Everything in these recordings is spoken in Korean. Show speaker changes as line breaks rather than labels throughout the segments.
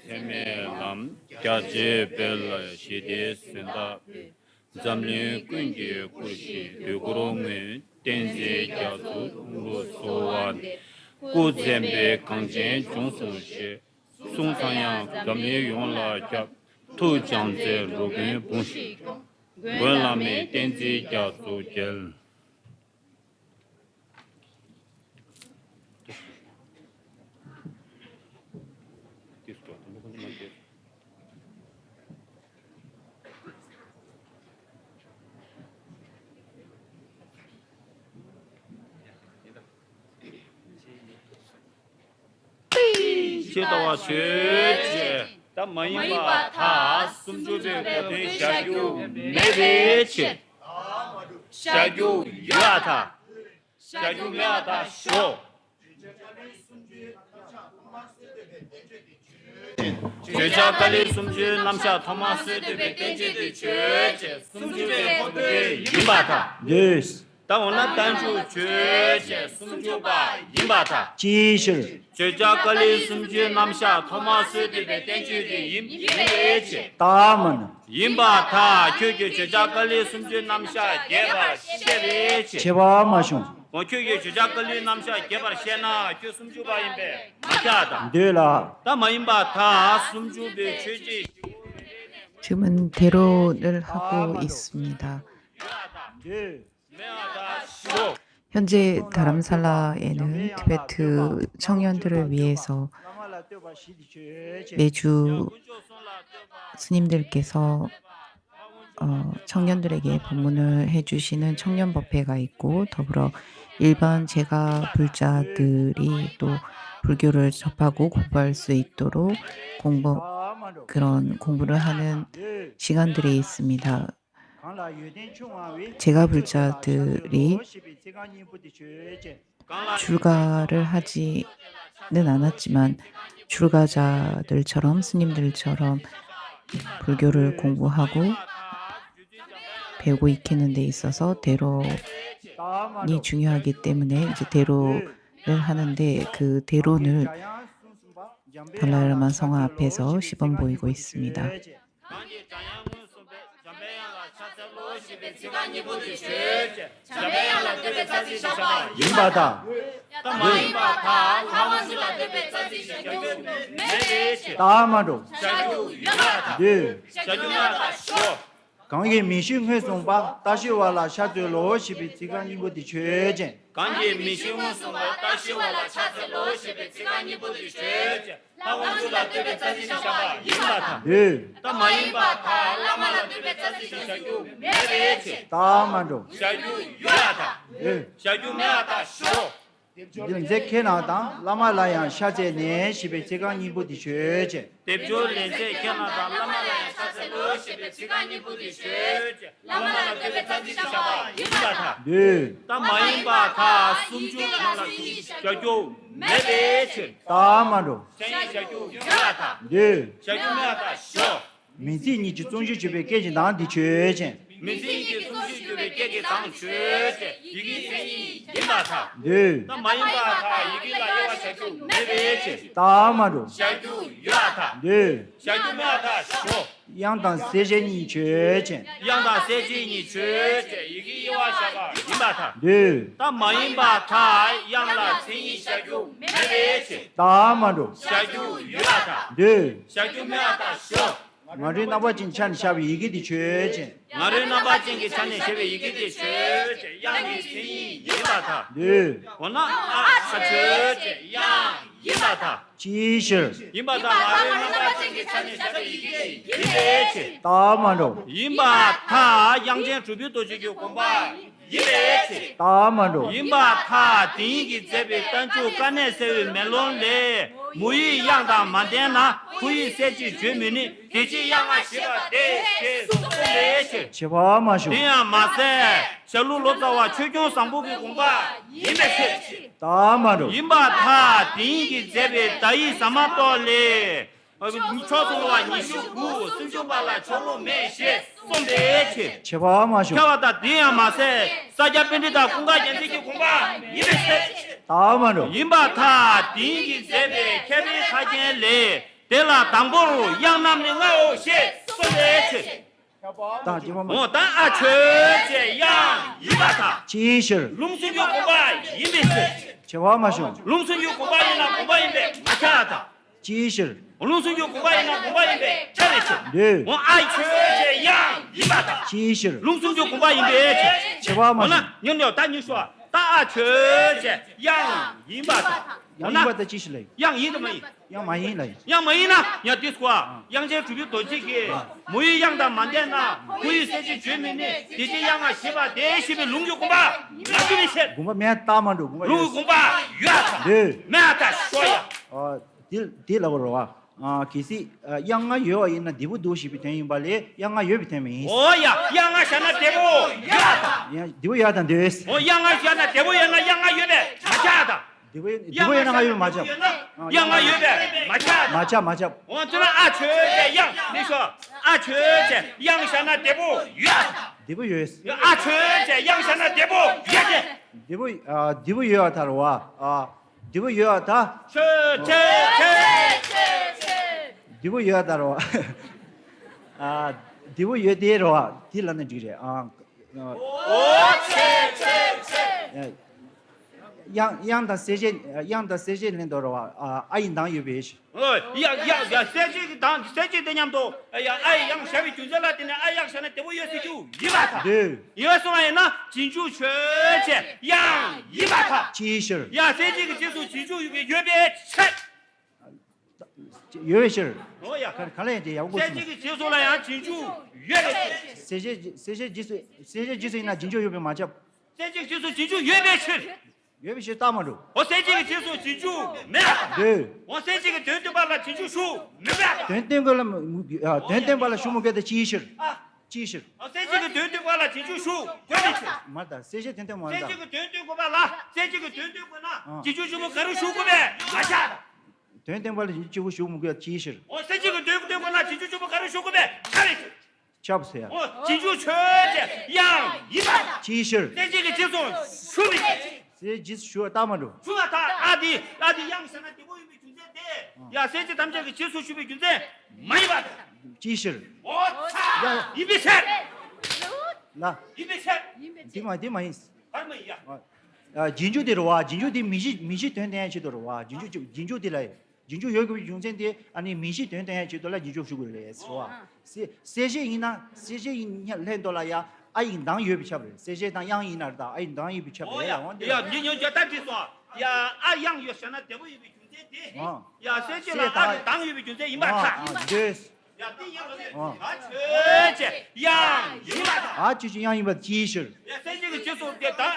Temelam Gyaje Bella Shide Sunda Zamlin Kungi Kurshi Dugurongme Tenze Gyazu Uru Sowan Kuzembe Kangjen Jungsu Shi Song Sanyang Zamlin Yongla Gyab Tu Jiangze Rugun Bunshi Gwenlame Tenze Gyazu Gel 제도와 죄제 담마이바 다 숨주베 거대 샤교 메베치 샤교 야타 샤교 야타 쇼 제자깔리 숨주 남샤 토마스 데베 땡제데 죄제 숨주베 거대 이마타
Yes.
당원나 단주 죄제 숨주바 이마타
지실.
제자깔리 숨주 남샤 토마스 데베 땡제데 임베치
다만.
임바타 교교 제자깔리 숨주 남샤 개발 셰베치
제바마숑.
교교 제자깔리 남샤 개발 셰나 교 숨주바 임베 마샤다
네라.
다마 임바타 숨주베 죄제
지금은 대로를 하고 있습니다.
네.
메아다 쇼
현재 다람살라에는 티베트 청년들을 위해서 매주 스님들께서 청년들에게 법문을 해주시는 청년법회가 있고 더불어 일반 재가 불자들이 또 불교를 접하고 공부할 수 있도록 그런 공부를 하는 시간들이 있습니다. 재가 불자들이 출가를 하지는 않았지만 출가자들처럼 스님들처럼 불교를 공부하고 배우고 익히는 데 있어서 대로니 중요하기 때문에 이제 대로를 하는데 그 대론을 달라라마 성화 앞에서 시범 보이고 있습니다.
임바다. 다마로. 네. 강의 미신 회송바 다시 와라 샤들로 시비 지간 이부디 죄제.
강제 미신은 송과 다시 와라 차들로 시베 지간이 보디 죄제 하원주라 데베 짜지샤바 임바타
네.
다마임바타 라마라 데베 짜지샤교 메베치
다마로.
샤유 유야타
네.
샤유 메아타 쇼
이제 캐나다 라마라야 샤제네 시비 지간 이부디 죄제.
대표 렌제 캐나다 라마라야 차들로 시베 지간이 보디 죄제 라마라 데베 짜지샤바 임바타
네.
다마임바타 숨주 나라 샤교 메베치
다마로.
샤유 유야타
네.
샤유 메아타 쇼
민지 니지 종지 집에 깨지 나한테 죄제.
민지기 숨쉬주베 깨게 당죄제 이기 생이 임바타
네.
나 마임바타 이기라 여와 샤규 메베치
다마로.
샤규 유아타
네.
샤규 메아타 쇼
양당 세제니 죄제.
양다 세지니 죄제 이기 여와 샤가 임바타
네.
나 마임바타 양라 생이 샤규 메베치
다마로.
샤규 유아타
네.
샤규 메아타 쇼
마리 나바진 찬 샤비 이기디 죄제.
나를 나바진기 찬네 쉐베 이기디 죄제 양이 생이 임바타
네.
원나 죄제 양 임바타
지실.
임바타 나를 나바진기 찬네 쉐베 이기디 이베치
다마로.
임바타 양전 주비도 지교 공바 이베치
다마로.
임바타 딩기 제베 단주 간네세 멜론레 무이 양다 만데나 구이 세지 주민이 대지 양아 시바 대체 소레치
제바마쇼.
디야 마세 셜루로자와 최경 상부비 공바 이베치
다마로.
임바타 딩기 제베 다이 사마토레 미초소와 니슈구 순조발라 초로 메셰 송데치
제바마쇼.
켜왔다 디야마세 사자빈디다 공가 연식이 공가 이베세
다마로.
임바타 딩기 제베 케비 사진레 대라 당보로 양남의 나오시 소래치
大地方嘛，
어 당아 최제 양 이바타
吉士
룸순교 고바 이메스
切瓦嘛兄，
룸순교 고바이나 고바인데 마차다
吉士
룸순교 고바이나 고바인데 차레치
对，
어 아이 최제 양 이바타
吉士
룸순교 고바인데
切瓦嘛兄，
我呢，你了，但你说大车子养一把它，我呢
养一百的吉士嘞，
养一怎么？
养满一嘞，
养没呢？要对说，养这主要多这个，没养到满点呐，可以设计全民的，这些养啊，西吧，这些的农业工吧，那就那些
我们免大嘛着，我们
农业工吧，越大，
对，
没他说呀，
第那个罗啊，其实养啊药啊，因那地不多是比天因把嘞，养啊药比天没，
哦呀，养啊现在这个越大，
养地不要当对，
我养啊现在这个人啊，养啊越的，没假的，
地不要那个有嘛叫，
养啊越的，没假的。
嘛叫嘛叫，
我这个阿车在养，你说阿车在养下那地步越，
地不要，
阿车在养下那地步越的，
地不要他罗地不要他，
车，
地不要他罗，地不要的罗，地那就这养的这些人多罗阿因当有别些，
设计的样都，哎呀，哎养下面就是那的呢，哎养下那地步越是就一把它，
对，
因为什么呢？进驻车在养一把它，
吉士，
呀，设计个技术进驻有个越别车，
有些。
哦呀，
看来这要过去。
设计个技术来养进驻越别。
这些技术那进就有别嘛叫，
设计技术进驻越别车。
有别些大嘛着。
我设计个技术进驻没？
对。
我设计个团队把它进驻数没办？
团队把它数目给它吉士。吉士。
我设计个团队把它进驻数越别车。
没得，这些团队没得。
设计个团队我把它，设计个团队我那进驻数目开始数过没？没下的。
团队把它进驻数目给吉士。
我设计个团队我那进驻数目开始数过没？下来。
差不多呀。
我进驻车的养一把。
吉士。
设计个技术数没？
这技术大嘛着。
数啊他阿弟养生的地位没存在的，呀设计他们这个技术水平存在没吧？
吉士。
我操！一比七。
那。
一比七。
对嘛意思。
还没一样。
进驻的罗啊，进驻的米西团队去的罗啊，进驻的来。进驻有个用钱的，你米西团队去的来进驻数个来是吧？这些人来到了呀，应当有比差不多，这些当养那的，应当有比差不多。
呀，你叫他去说，呀，养有现在地位有比存在的，呀，设计了当有比存在一码看。
对。
呀，第一个设计养一码。
就是养一码技术。
呀，设计个技术的当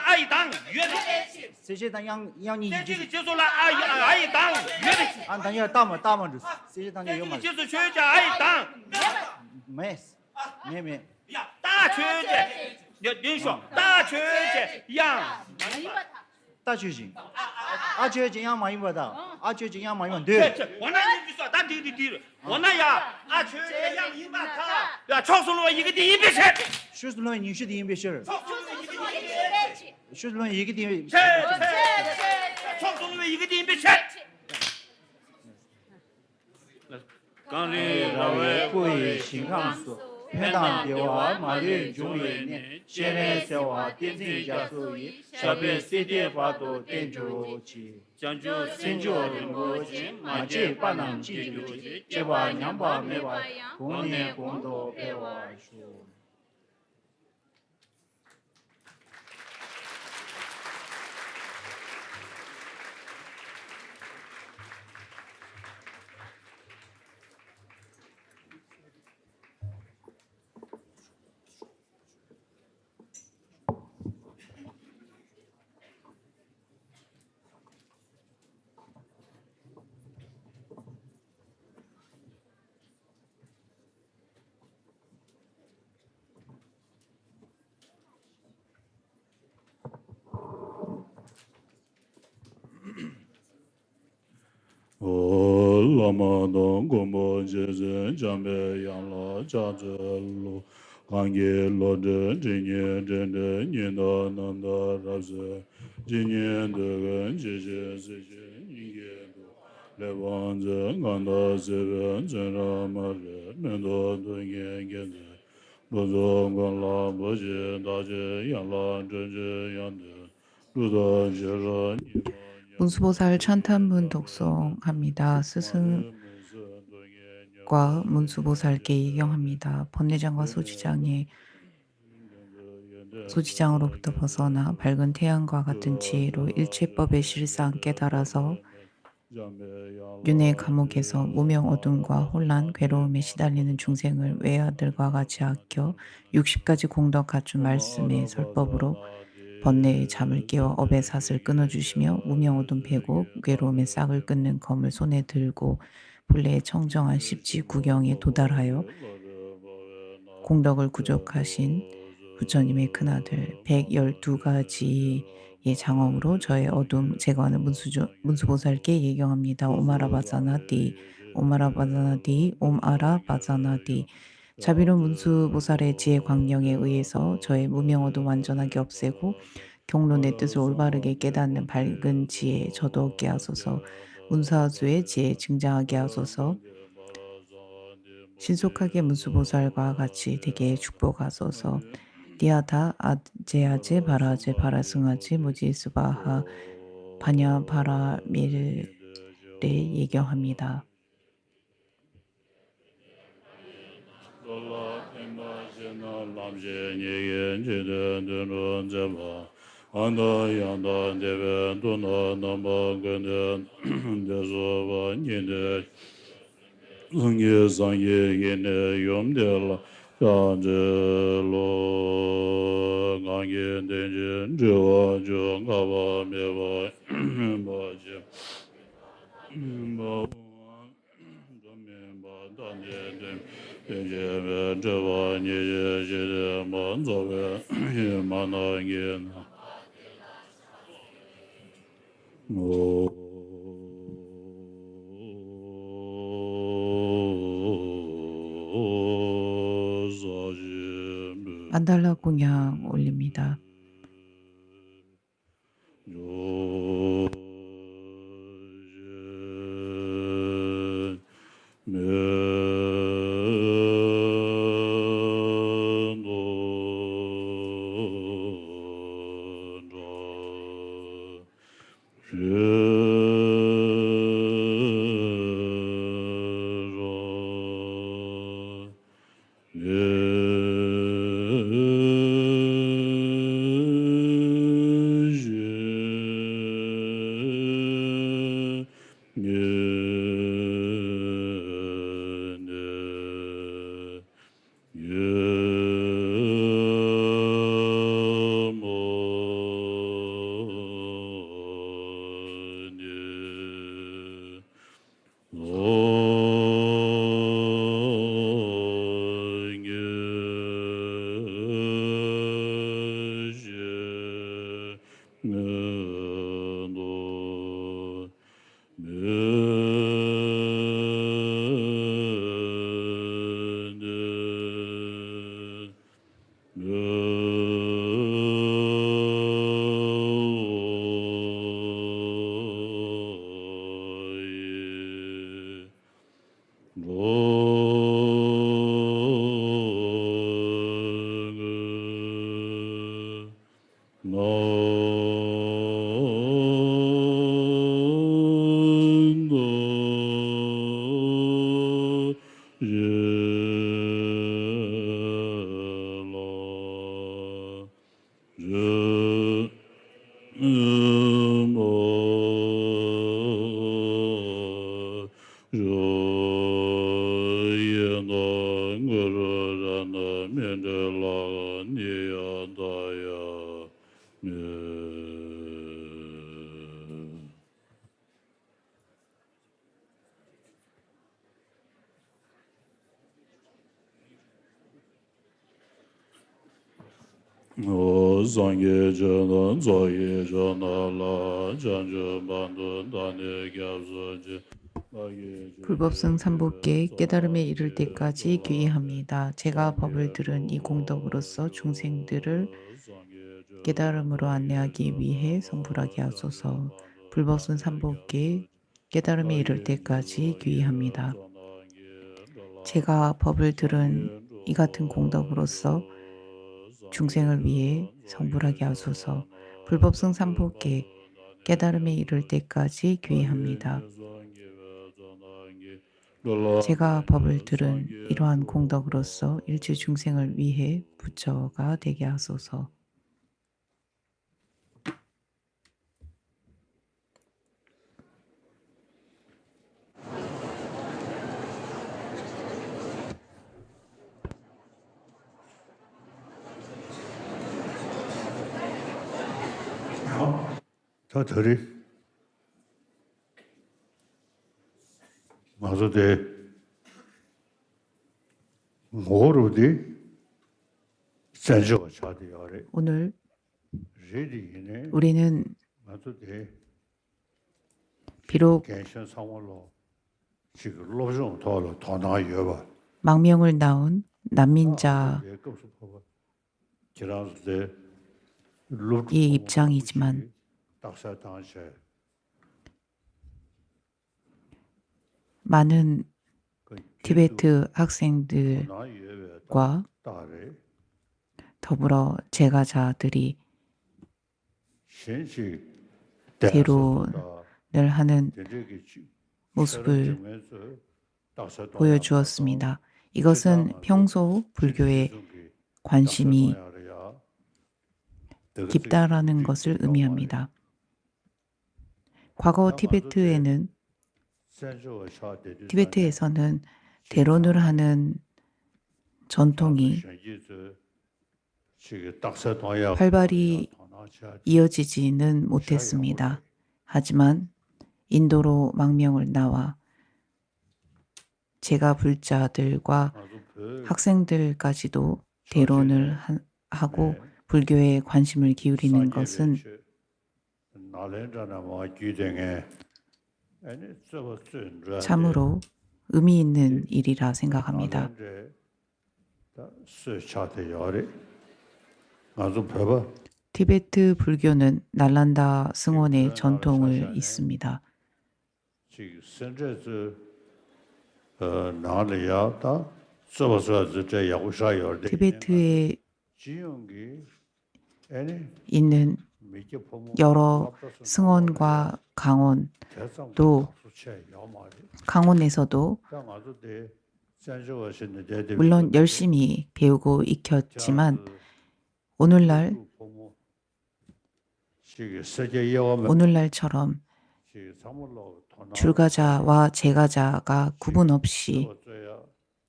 月的。
这些当养你。
这个技术了一当月的。
当要大嘛就是，这些当要有嘛。
这技术全家一当。
没。
呀，大圈子，你说大圈子养。
大圈子，圈子养嘛一码的，圈子养嘛一码对。
我那你说他对，我那呀，圈子养一码他，呀，超出了一个第一笔钱。
说出来你是第一笔钱。
超出了一个第一笔钱。
说出来一个第一。
超出了一个第一笔钱。
刚里那位贵新康所。偏当的话，马里中年年，现在小娃点进家所以，小别谁的话都点着去，将就先就人过去，马街把人记住去，这话娘把没话，过年共度别话说。
lama don gombo jeje jambe yang la cha je lu kange lo de jinye de nyen da nan da ra je jinye de jeje se je nge do 레반제 간다 세벤 제라마레 멘도 동겐겐데 로종관라 버제 다제 양라 전제 양데 루다 제라
문수보살 찬탄문 독송합니다. 스승과 문수보살께 예경합니다. 번뇌장과 소지장으로부터 벗어나 밝은 태양과 같은 지혜로 일체법의 실상 깨달아서 윤회 감옥에서 무명 어둠과 혼란, 괴로움에 시달리는 중생을 외아들과 같이 아껴 60가지 공덕 갖춘 말씀의 설법으로 번뇌의 잠을 깨워 업의 삿을 끊어주시며 무명 어둠 패고 괴로움의 싹을 끊는 검을 손에 들고 본래의 청정한 십지구경에 도달하여 공덕을 구족하신 부처님의 큰아들 112가지의 장엄으로 저의 어둠 제거하는 문수보살께 예경합니다. 오마라바자나디 오마라바자나디 옴아라바자나디 자비로운 문수보살의 지혜 광명에 의해서 저의 무명어도 완전하게 없애고 경론의 뜻을 올바르게 깨닫는 밝은 지혜 저도 얻게 하소서. 문사수의 지혜 증장하게 하소서. 신속하게 문수보살과 같이 되게 축복하소서. 디아다 아제아제 바라제 바라승아제 무지수바하 바냐 바라밀레 예경합니다. 만달라 공양 올립니다. 불법성 삼복계 깨달음에 이를 때까지 귀의합니다. 제가 법을 들은 이 공덕으로서 중생들을 깨달음으로 안내하기 위해 성불하게 하소서. 불법성 삼복계 깨달음에 이를 때까지 귀의합니다. 제가 법을 들은 이 같은 공덕으로서 중생을 위해 성불하게 하소서. 불법승 삼보께 깨달음에 이를 때까지 귀의합니다. 제가 법을 들은 이러한 공덕으로서 일체 중생을 위해 부처가 되게 하소서.
더 들이 마저대 뭐로디 센저가 차디야래
오늘
레디네
우리는
마저대
비록
겐션 상월로 지금 로종 도로 도나여바
망명을 낳은 난민자 이 입장이지만 많은 티베트 학생들과 더불어 제가자들이 대론을 하는 모습을 보여주었습니다. 이것은 평소 불교에 관심이 깊다라는 것을 의미합니다. 과거 티베트에서는 대론을 하는 전통이 활발히 이어지지는 못했습니다. 하지만 인도로 망명을 나와 제가 불자들과 학생들까지도 대론을 하고 불교에 관심을 기울이는 것은 참으로 의미 있는 일이라 생각합니다. 티베트 불교는 날란다 승원의 전통을 있습니다. 티베트에 있는 여러 승원과 강원도 강원에서도 물론 열심히 배우고 익혔지만 오늘날처럼 출가자와 재가자가 구분 없이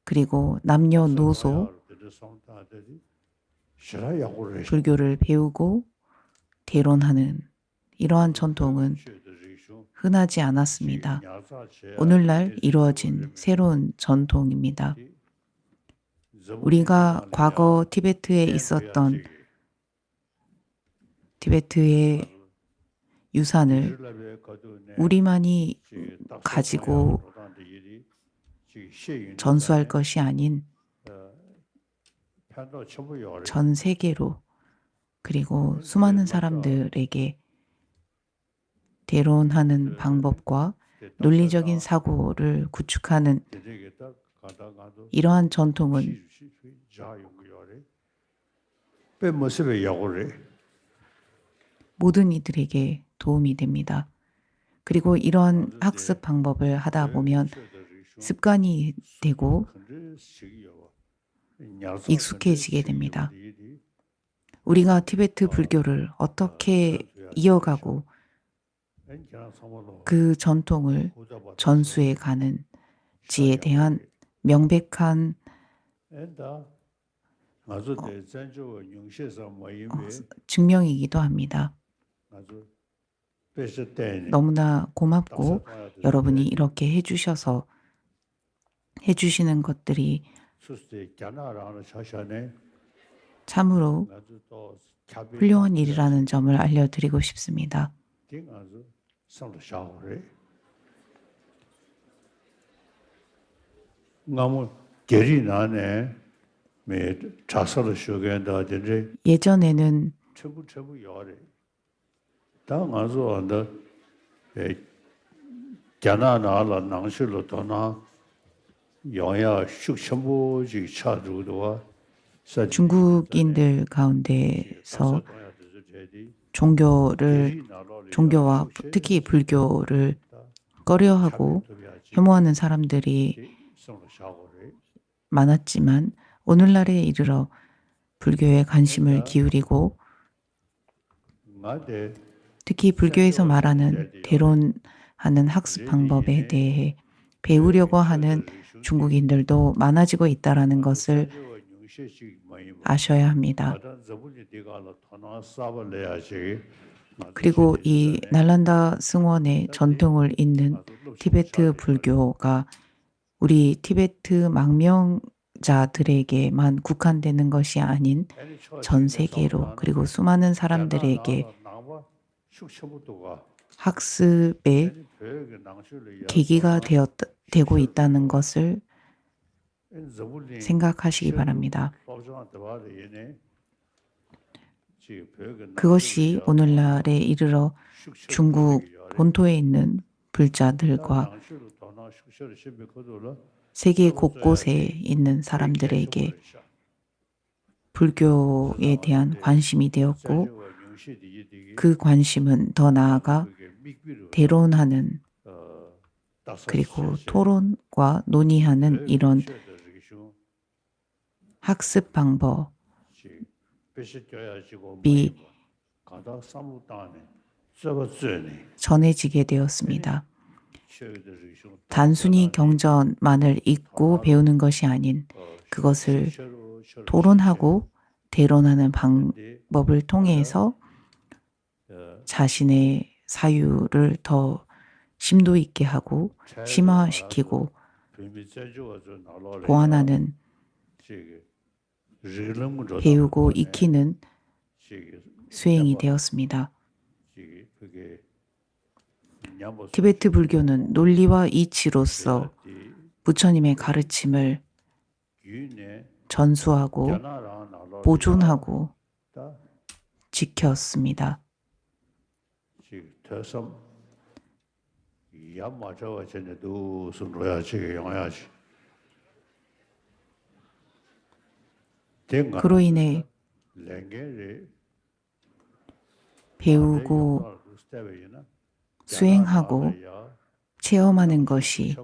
그리고 남녀노소 불교를 배우고 대론하는 이러한 전통은 흔하지 않았습니다. 오늘날 이루어진 새로운 전통입니다. 우리가 과거 티베트에 있었던 티베트의 유산을 우리만이 가지고 전수할 것이 아닌 전 세계로 그리고 수많은 사람들에게 대론하는 방법과 논리적인 사고를 구축하는 이러한 전통은 모든 이들에게 도움이 됩니다. 그리고 이러한 학습 방법을 하다 보면 습관이 되고 익숙해지게 됩니다. 우리가 티베트 불교를 어떻게 이어가고 그 전통을 전수해 가는지에 대한 명백한 증명이기도 합니다. 너무나 고맙고 여러분이 이렇게 해주시는 것들이 참으로 훌륭한 일이라는 점을 알려드리고 싶습니다. 예전에는
자나나라 낭실로 도나 영야 숙천부지 차주도와
중국인들 가운데서 종교와 특히 불교를 꺼려하고 혐오하는 사람들이 많았지만 오늘날에 이르러 불교에 관심을 기울이고 특히 불교에서 말하는 대론하는 학습 방법에 대해 배우려고 하는 중국인들도 많아지고 있다는 것을 아셔야 합니다. 그리고 이 날란다 승원의 전통을 잇는 티베트 불교가 우리 티베트 망명자들에게만 국한되는 것이 아닌 전 세계로 그리고 수많은 사람들에게 학습의 계기가 되고 있다는 것을 생각하시기 바랍니다. 그것이 오늘날에 이르러 중국 본토에 있는 불자들과 세계 곳곳에 있는 사람들에게 불교에 대한 관심이 되었고 그 관심은 더 나아가 대론하는 그리고 토론과 논의하는 이런 학습 방법이 전해지게 되었습니다. 단순히 경전만을 읽고 배우는 것이 아닌 그것을 토론하고 대론하는 방법을 통해서 자신의 사유를 더 심도 있게 하고 심화시키고 보완하는 배우고 익히는 수행이 되었습니다. 티베트 불교는 논리와 이치로서 부처님의 가르침을 전수하고 보존하고 지켰습니다. 그로 인해 배우고 수행하고 체험하는 것이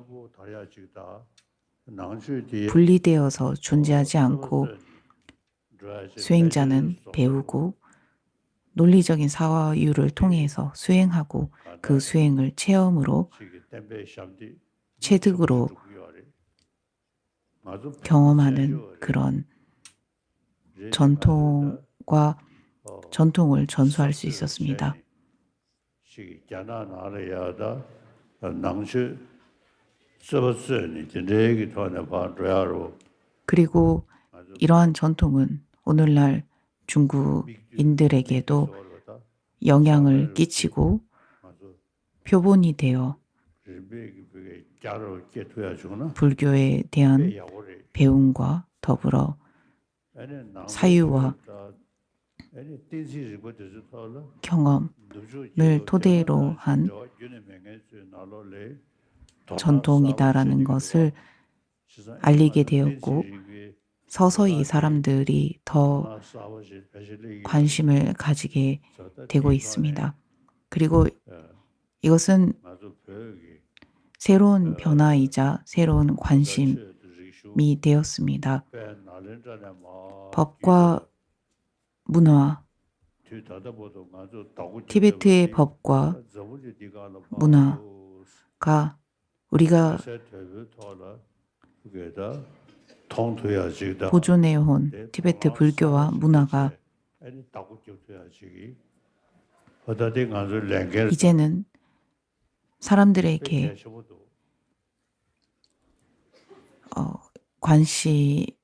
분리되어서 존재하지 않고 수행자는 배우고 논리적인 사유를 통해서 수행하고 그 수행을 체험으로 체득으로 경험하는 그런 전통을 전수할 수 있었습니다. 그리고 이러한 전통은 오늘날 중국인들에게도 영향을 끼치고 표본이 되어 불교에 대한 배움과 더불어 사유와 경험을 토대로 한 전통이다라는 것을 알리게 되었고 서서히 사람들이 더 관심을 가지게 되고 있습니다. 그리고 이것은 새로운 변화이자 새로운 관심이 되었습니다. 법과 문화, 티베트의 법과 문화가 우리가 보존해온 티베트 불교와 문화가 이제는 사람들에게 관심을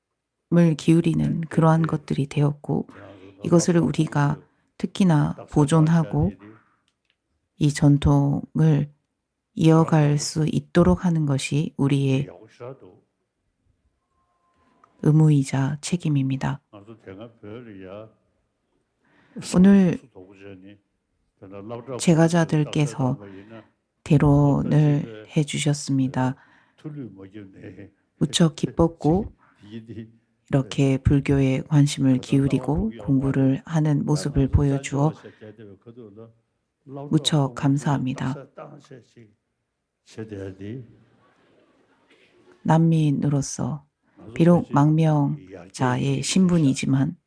기울이는 그러한 것들이 되었고 이것을 우리가 특히나 보존하고 이 전통을 이어갈 수 있도록 하는 것이 우리의 의무이자 책임입니다. 오늘 제가자들께서 대론을 해주셨습니다. 무척 기뻤고 이렇게 불교에 관심을 기울이고 공부를 하는 모습을 보여주어 무척 감사합니다. 난민으로서 비록 망명자의 신분이지만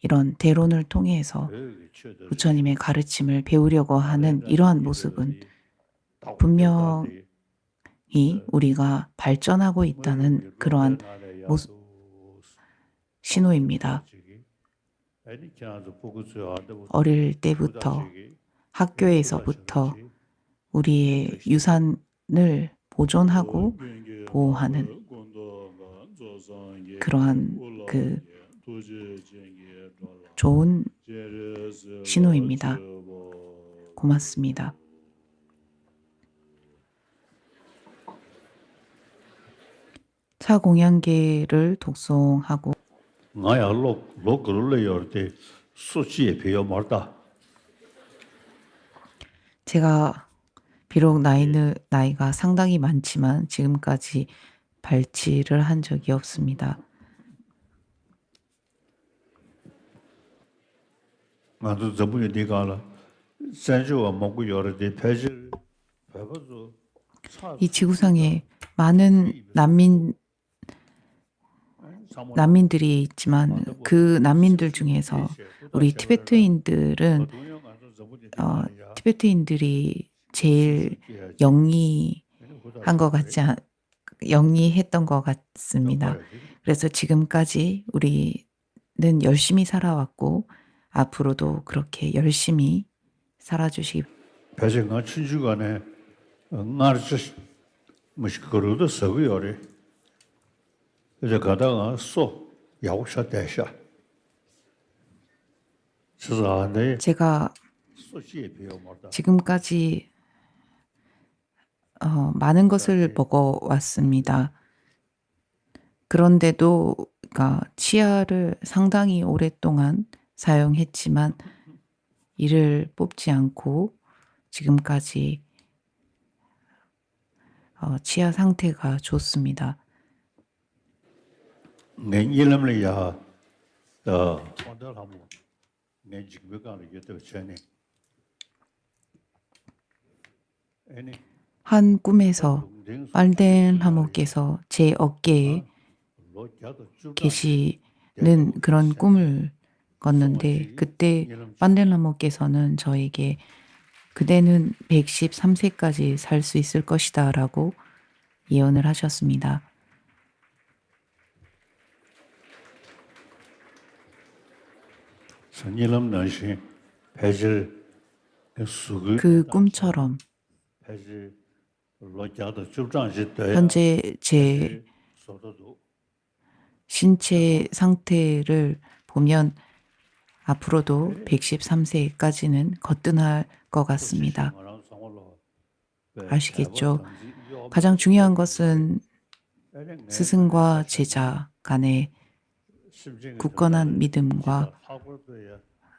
이런 대론을 통해서 부처님의 가르침을 배우려고 하는 이러한 모습은 분명히 우리가 발전하고 있다는 그러한 신호입니다. 어릴 때부터 학교에서부터 우리의 유산을 보존하고 보호하는 그러한 그 좋은 신호입니다. 고맙습니다. 차공양계를 독송하고
나야 로그를 열때 수치에 비어 말다.
제가 비록 나이가 상당히 많지만 지금까지 발치를 한 적이 없습니다.
나도 저번에 네가 산주와 먹고 열때 배질 배버서
이 지구상에 많은 난민들이 있지만 그 난민들 중에서 우리 티베트인들은 티베트인들이 제일 영리했던 것 같습니다. 그래서 지금까지 우리는 열심히 살아왔고 앞으로도 그렇게 열심히 살아주시기
배정아 친주간에 나르스 무식거려도 서고요래. 이제 가다가 소 야옥사 대샤.
제가 지금까지 많은 것을 먹어왔습니다. 그런데도 그러니까 치아를 상당히 오랫동안 사용했지만 이를 뽑지 않고 지금까지 치아 상태가 좋습니다.
내 이름을 야 내 지금 가는 게 전에
한 꿈에서 빨덴 하모께서 제 어깨에 계시는 그런 꿈을 꿨는데 그때 빨덴 하모께서는 저에게 그대는 113세까지 살 수 있을 것이다 라고 예언을 하셨습니다. 그 꿈처럼 현재 제 신체 상태를 보면 앞으로도 113세까지는 거뜬할 것 같습니다. 아시겠죠? 가장 중요한 것은 스승과 제자 간의 굳건한 믿음과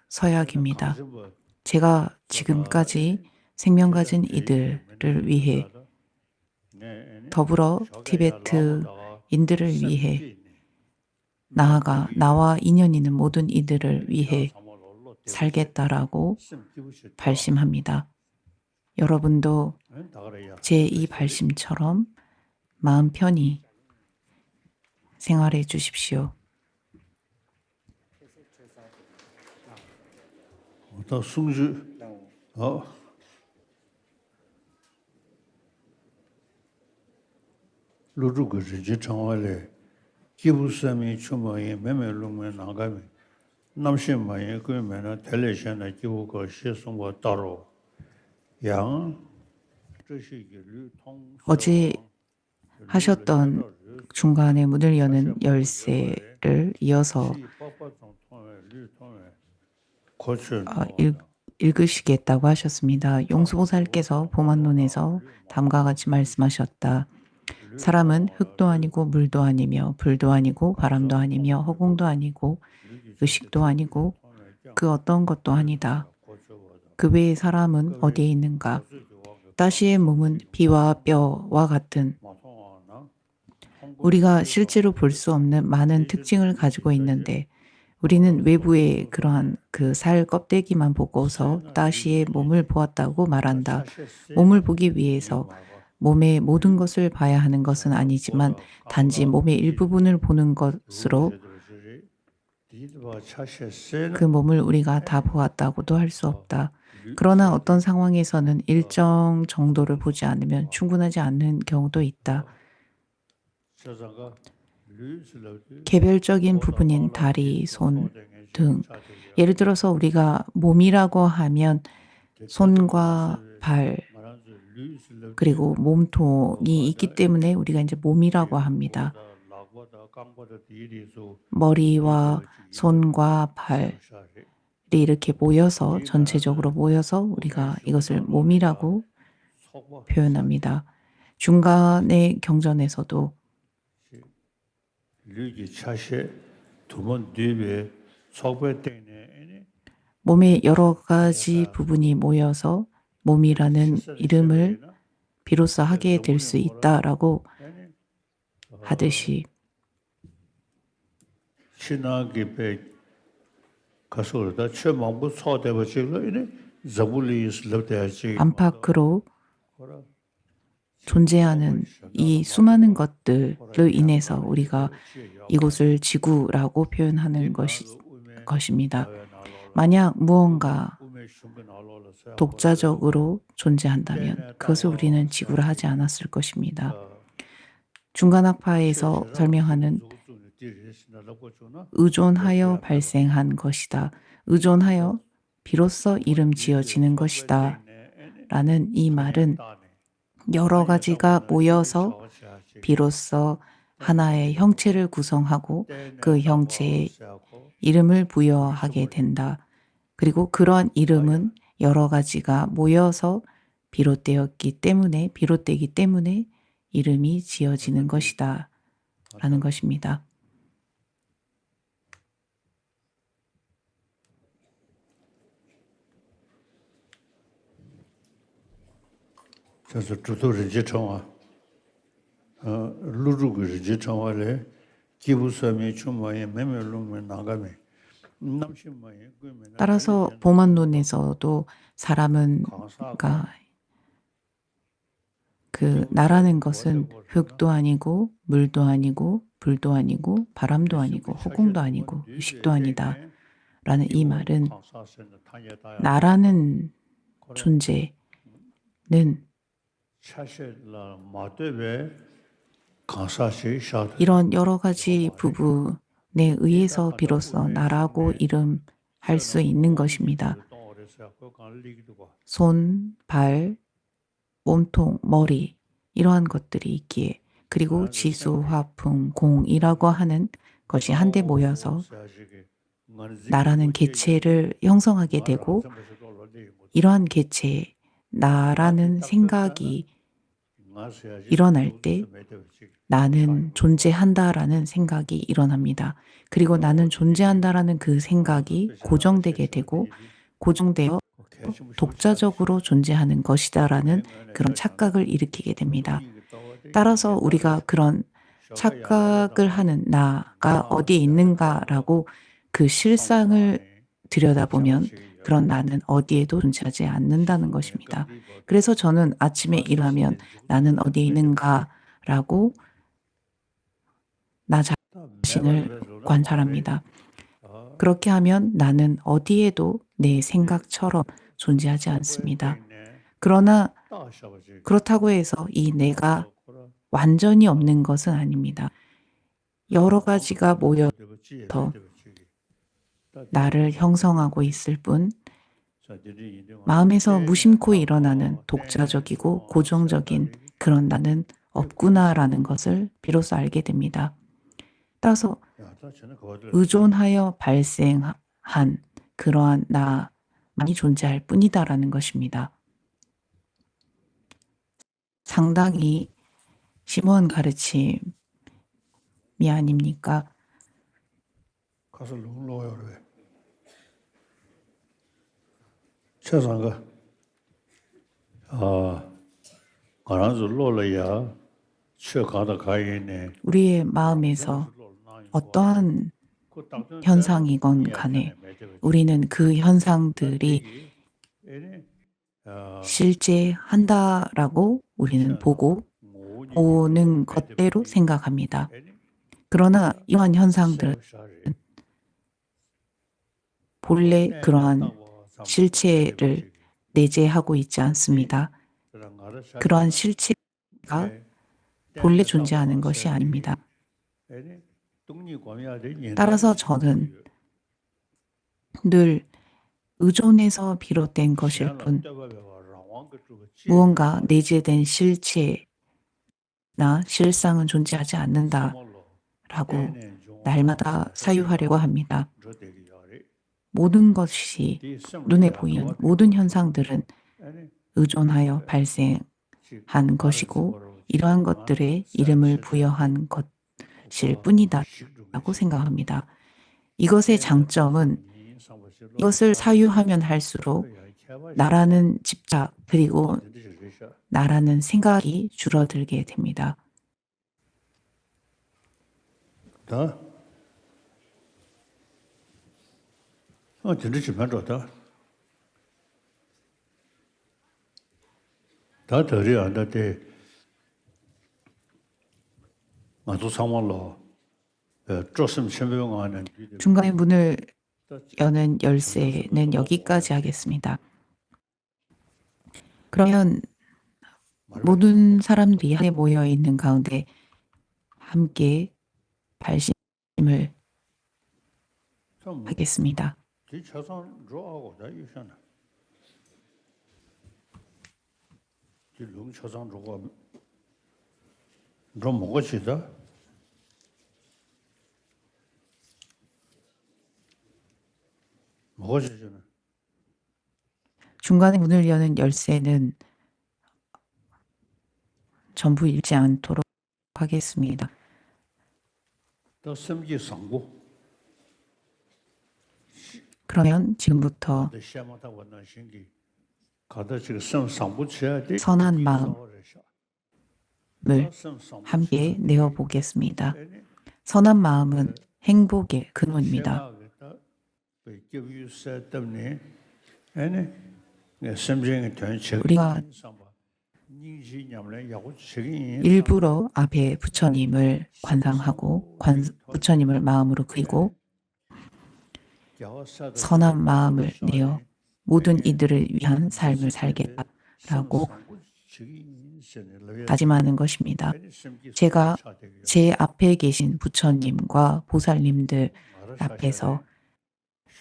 서약입니다. 제가 지금까지 생명 가진 이들을 위해 더불어 티베트인들을 위해 나아가 나와 인연 있는 모든 이들을 위해 살겠다라고 발심합니다. 여러분도 제 이 발심처럼 마음 편히 생활해 주십시오.
또 승주 루루그 지지 청와래 기부섬이 추모에 매매롱에 나가면 남신마에 그러면 텔레션에 기부가 시송과 따로 양
어제 하셨던 중간에 문을 여는 열쇠를 이어서 읽으시겠다고 하셨습니다. 용수보살께서 보만론에서 다음과 같이 말씀하셨다. 사람은 흙도 아니고 물도 아니며 불도 아니고 바람도 아니며 허공도 아니고 의식도 아니고 그 어떤 것도 아니다. 그 외의 사람은 어디에 있는가? 다시의 몸은 피와 뼈와 같은 우리가 실제로 볼 수 없는 많은 특징을 가지고 있는데 우리는 외부의 그러한 그 살 껍데기만 보고서 다시의 몸을 보았다고 말한다. 몸을 보기 위해서 몸의 모든 것을 봐야 하는 것은 아니지만 단지 몸의 일부분을 보는 것으로 그 몸을 우리가 다 보았다고도 할 수 없다. 그러나 어떤 상황에서는 일정 정도를 보지 않으면 충분하지 않는 경우도 있다. 개별적인 부분인 다리, 손 등 예를 들어서 우리가 몸이라고 하면 손과 발 그리고 몸통이 있기 때문에 우리가 이제 몸이라고 합니다. 머리와 손과 발이 이렇게 모여서 전체적으로 모여서 우리가 이것을 몸이라고 표현합니다. 중간의 경전에서도 몸의 여러 가지 부분이 모여서 몸이라는 이름을 비로소 하게 될 수 있다라고 하듯이 안팎으로 존재하는 이 수많은 것들로 인해서 우리가 이곳을 지구라고 표현하는 것입니다. 만약 무언가 독자적으로 존재한다면 그것을 우리는 지구라 하지 않았을 것입니다. 중간학파에서 설명하는 의존하여 발생한 것이다. 의존하여 비로소 이름 지어지는 것이다. 라는 이 말은 여러 가지가 모여서 비로소 하나의 형체를 구성하고 그 형체에 이름을 부여하게 된다. 그리고 그런 이름은 여러 가지가 모여서 비롯되기 때문에 이름이 지어지는 것이다. 라는 것입니다. 따라서 보만론에서도 사람은 그 나라는 것은 흙도 아니고 물도 아니고 불도 아니고 바람도 아니고 허공도 아니고 의식도 아니다. 라는 이 말은 나라는 존재는 이런 여러 가지 부분에 의해서 비로소 나라고 이름할 수 있는 것입니다. 손, 발, 몸통, 머리 이러한 것들이 있기에 그리고 지수, 화풍, 공이라고 하는 것이 한데 모여서 나라는 개체를 형성하게 되고 이러한 개체, 나라는 생각이 일어날 때 나는 존재한다라는 생각이 일어납니다. 그리고 나는 존재한다라는 그 생각이 고정되게 되고 고정되어 독자적으로 존재하는 것이다라는 그런 착각을 일으키게 됩니다. 따라서 우리가 그런 착각을 하는 나가 어디에 있는가라고 그 실상을 들여다보면 그런 나는 어디에도 존재하지 않는다는 것입니다. 그래서 저는 아침에 일하면 나는 어디에 있는가라고 나 자신을 관찰합니다. 그렇게 하면 나는 어디에도 내 생각처럼 존재하지 않습니다. 그러나 그렇다고 해서 이 내가 완전히 없는 것은 아닙니다. 여러 가지가 모여서 나를 형성하고 있을 뿐 마음에서 무심코 일어나는 독자적이고 고정적인 그런 나는 없구나라는 것을 비로소 알게 됩니다. 따라서 의존하여 발생한 그러한 나만이 존재할 뿐이다라는 것입니다. 상당히 심오한 가르침이 아닙니까? 우리의 마음에서 어떠한 현상이건 간에 우리는 그 현상들이 실제 한다라고 우리는 보는 것대로 생각합니다. 그러나 이러한 현상들은 본래 그러한 실체를 내재하고 있지 않습니다. 그러한 실체가 본래 존재하는 것이 아닙니다. 따라서 저는 늘 의존에서 비롯된 것일 뿐 무언가 내재된 실체나 실상은 존재하지 않는다라고 날마다 사유하려고 합니다. 모든 것이 눈에 보이는 모든 현상들은 의존하여 발생한 것이고 이러한 것들에 이름을 부여한 것일 뿐이다라고 생각합니다. 이것의 장점은 이것을 사유하면 할수록 나라는 집착 그리고 나라는 생각이 줄어들게 됩니다. 중간에 문을 여는 열쇠는 여기까지 하겠습니다. 그러면 모든 사람들이 한에 모여 있는 가운데 함께 발심을 하겠습니다. 중간에 문을 여는 열쇠는 전부 읽지 않도록 하겠습니다. 그러면 지금부터 선한 마음을 함께 내어보겠습니다. 선한 마음은 행복의 근원입니다. 우리가 일부러 앞에 부처님을 관상하고 부처님을 마음으로 그리고 선한 마음을 내어 모든 이들을 위한 삶을 살겠다라고 다짐하는 것입니다. 제가 제 앞에 계신 부처님과 보살님들 앞에서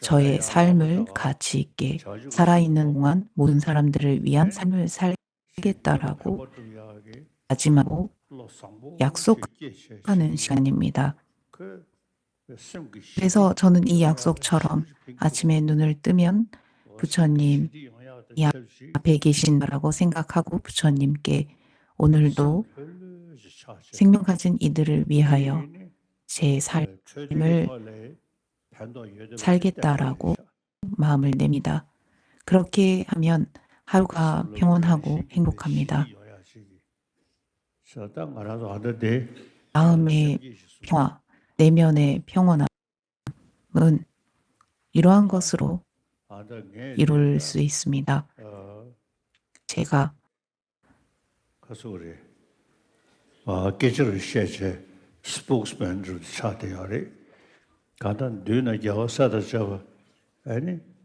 저의 삶을 가치 있게 살아있는 동안 모든 사람들을 위한 삶을 살겠다라고 다짐하고 약속하는 시간입니다. 그래서 저는 이 약속처럼 아침에 눈을 뜨면 부처님 이 앞에 계신다라고 생각하고 부처님께 오늘도 생명 가진 이들을 위하여 제 삶을 살겠다라고 마음을 냅니다. 그렇게 하면 하루가 평온하고 행복합니다. 마음의 평화, 내면의 평온함은 이러한 것으로 이룰 수 있습니다. 제가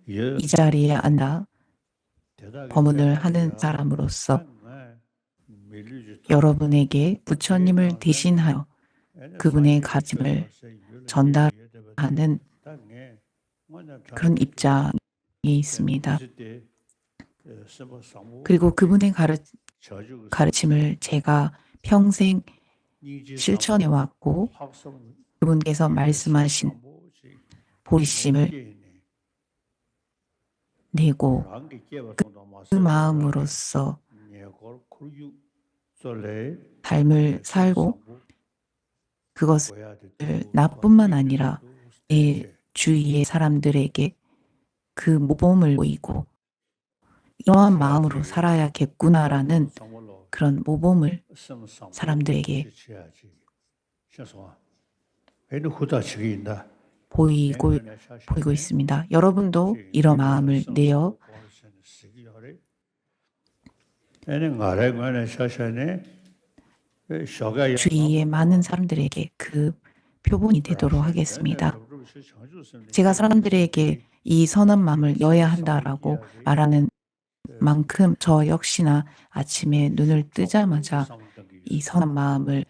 이 자리에 앉아 법문을 하는 사람으로서 여러분에게 부처님을 대신하여 그분의 가짐을 전달하는 그런 입장이 있습니다. 그리고 그분의 가르침을 제가 평생 실천해 왔고 그분께서 말씀하신 보리심을 내고 그 마음으로서 삶을 살고 그것을 나뿐만 아니라 내 주위의 사람들에게 그 모범을 보이고 이러한 마음으로 살아야겠구나라는 그런 모범을 사람들에게 보이고 있습니다. 여러분도 이런 마음을 내어 주위의 많은 사람들에게 그 표본이 되도록 하겠습니다. 제가 사람들에게 이 선한 마음을 여야 한다라고 말하는 만큼 저 역시나 아침에 눈을 뜨자마자 이 선한 마음을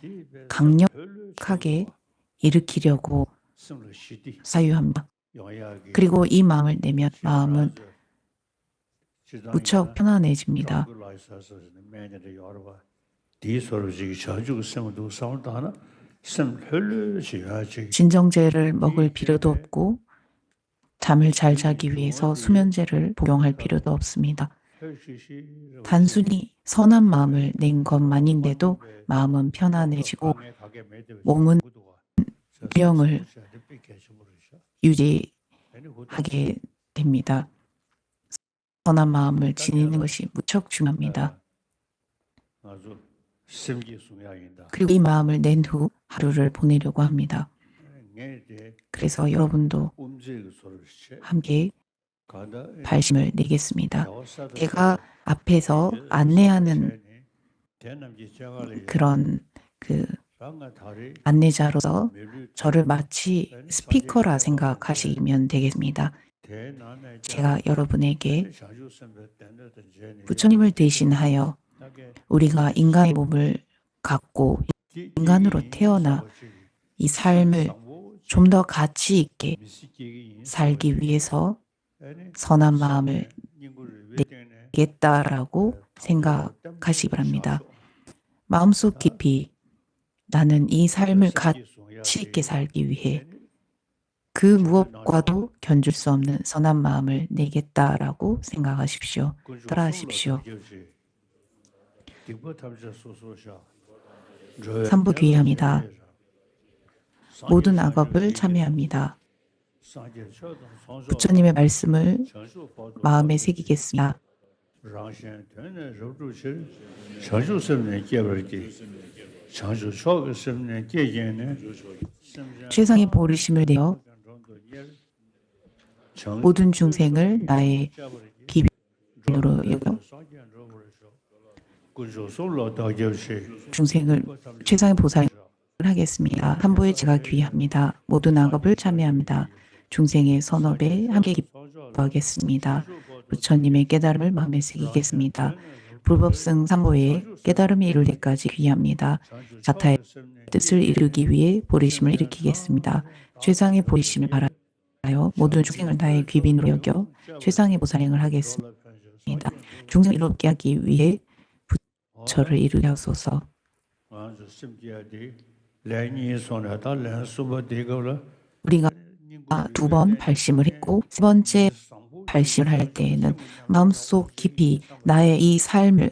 강력하게 일으키려고 사유합니다. 그리고 이 마음을 내면 마음은 무척 편안해집니다. 진정제를 먹을 필요도 없고 잠을 잘 자기 위해서 수면제를 복용할 필요도 없습니다. 단순히 선한 마음을 낸 것만인데도 마음은 편안해지고 몸은 균형을 유지하게 됩니다. 선한 마음을 지니는 것이 무척 중요합니다. 그리고 이 마음을 낸 후 하루를 보내려고 합니다. 그래서 여러분도 함께 발심을 내겠습니다. 제가 앞에서 안내하는 그런 안내자로서 저를 마치 스피커라 생각하시면 되겠습니다. 제가 여러분에게 부처님을 대신하여 우리가 인간의 몸을 갖고 인간으로 태어나 이 삶을 좀 더 가치 있게 살기 위해서 선한 마음을 내겠다라고 생각하시기 바랍니다. 마음속 깊이 나는 이 삶을 가치 있게 살기 위해 그 무엇과도 견줄 수 없는 선한 마음을 내겠다라고 생각하십시오. 따라하십시오. 3부 귀의합니다. 모든 악업을 참여합니다. 부처님의 말씀을 마음에 새기겠습니다. 최상의 보리심을 내어 모든 중생을 나의 기빈으로 여겨 중생을 최상의 보살을 하겠습니다. 3부에 제가 귀의합니다. 모든 악업을 참여합니다. 중생의 선업에 함께 기뻐하겠습니다. 부처님의 깨달음을 마음에 새기겠습니다. 불법승 3부에 깨달음이 이룰 때까지 귀의합니다. 자타의 뜻을 이루기 위해 보리심을 일으키겠습니다. 최상의 보리심을 바라요. 모든 중생을 나의 귀빈으로 여겨 최상의 보살행을 하겠습니다. 중생을 이롭게 하기 위해 부처를 이루게 하소서. 우리가 2번 발심을 했고 3번째 발심을 할 때에는 마음속 깊이 나의 이 삶을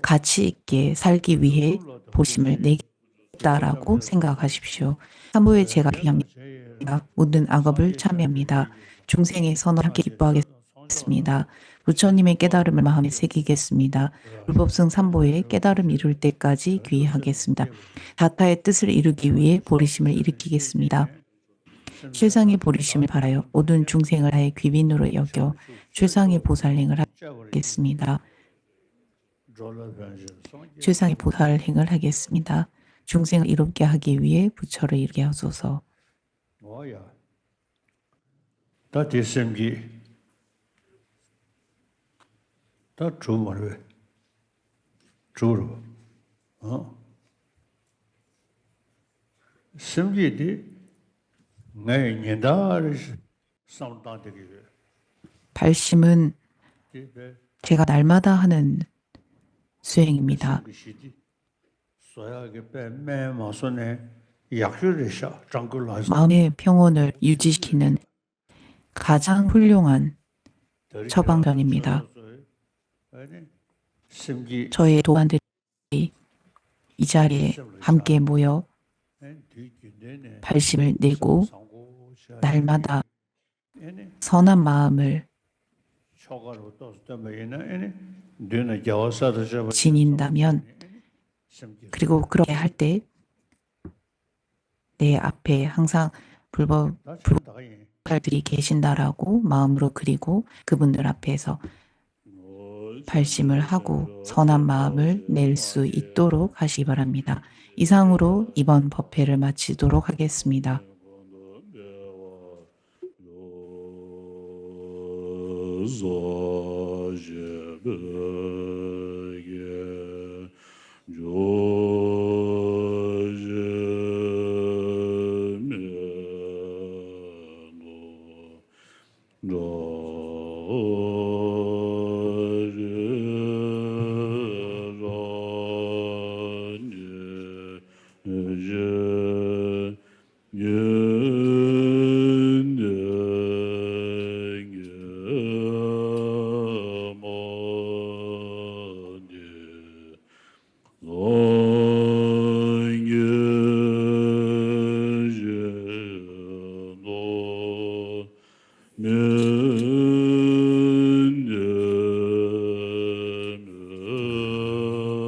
가치 있게 살기 위해 보심을 내겠다라고 생각하십시오. 3부에 제가 귀의합니다. 모든 악업을 참여합니다. 중생의 선을 함께 기뻐하겠습니다. 부처님의 깨달음을 마음에 새기겠습니다. 불법승 3부에 깨달음 이룰 때까지 귀의하겠습니다. 다타의 뜻을 이루기 위해 보리심을 일으키겠습니다. 최상의 보리심을 바라요. 모든 중생을 나의 귀빈으로 여겨 최상의 보살행을 하겠습니다. 최상의 보살행을 하겠습니다. 중생을 이롭게 하기 위해 부처를 이루게 하소서.
다 주말에 주로 심기디 내 년다를 상담되기
발심은 제가 날마다 하는 수행입니다. 마음의 평온을 유지시키는 가장 훌륭한 처방전입니다. 저의 도안들이 이 자리에 함께 모여 발심을 내고 날마다 선한 마음을 지닌다면 그리고 그렇게 할 때 내 앞에 항상 불법들이 계신다라고 마음으로 그리고 그분들 앞에서 발심을 하고 선한 마음을 낼 수 있도록 하시기 바랍니다. 이상으로 이번 법회를 마치도록 하겠습니다.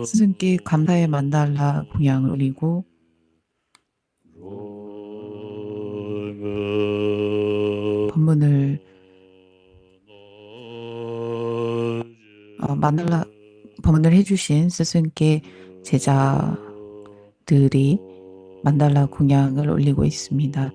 스승께 감사의 만달라 공양을 올리고 법문을 만달라 법문을 해주신 스승께 제자들이 만달라 공양을 올리고 있습니다.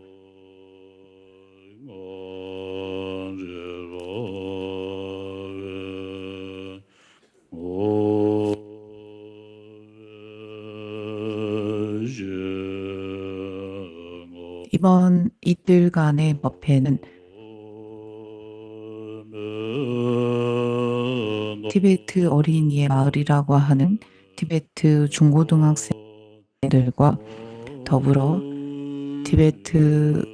이번 이틀간의 법회는 티베트 어린이의 마을이라고 하는 티베트 중고등학생들과 더불어 티베트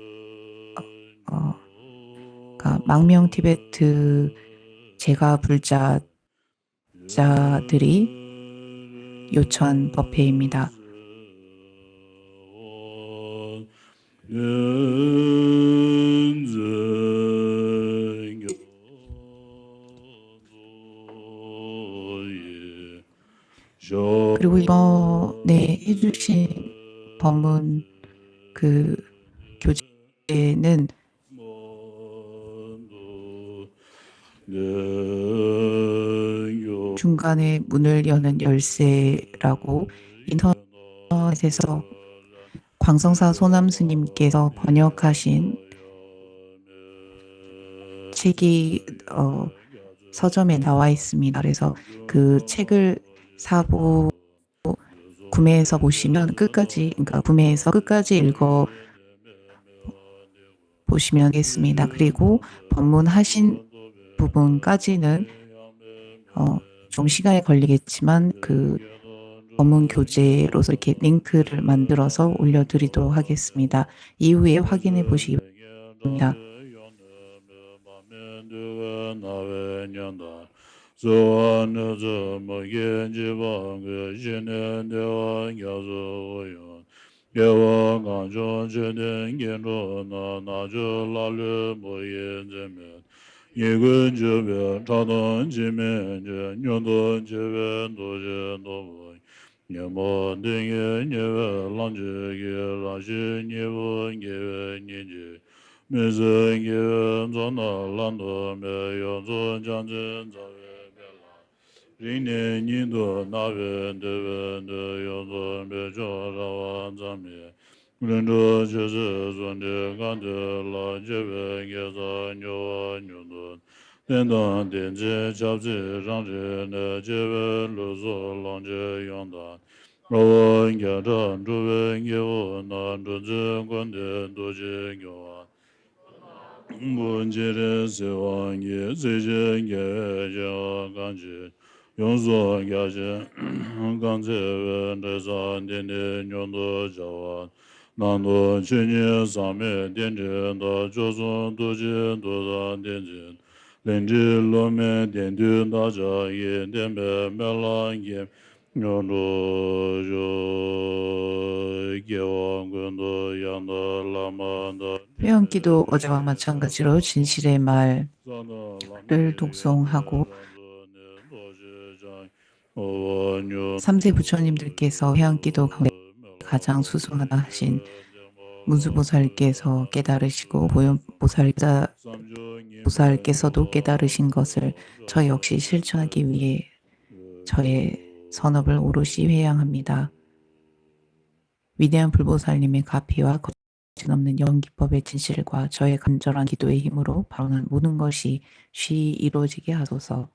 망명 티베트 제가 불자들이 요천 법회입니다. 그리고 이번에 해주신 법문 그 교재는 중간에 문을 여는 열쇠라고 인터넷에서 광성사 소남 스님께서 번역하신 책이 서점에 나와 있습니다. 그래서 그 책을 구매해서 보시면 구매해서 끝까지 읽어 보시면 되겠습니다. 그리고 법문하신 부분까지는 좀 시간이 걸리겠지만 그 법문 교재로서 이렇게 링크를 만들어서 올려드리도록 하겠습니다. 이후에 확인해 보시기 바랍니다. 회원기도 어제와 마찬가지로 진실의 말을 독송하고 삼세 부처님들께서 해안기도 가운데 가장 수승하다 하신 문수보살께서 깨달으시고 보살께서도 깨달으신 것을 저 역시 실천하기 위해 저의 선업을 오롯이 회양합니다. 위대한 불보살님의 가피와 거침없는 영기법의 진실과 저의 간절한 기도의 힘으로 바로는 모든 것이 쉬이 이루어지게 하소서.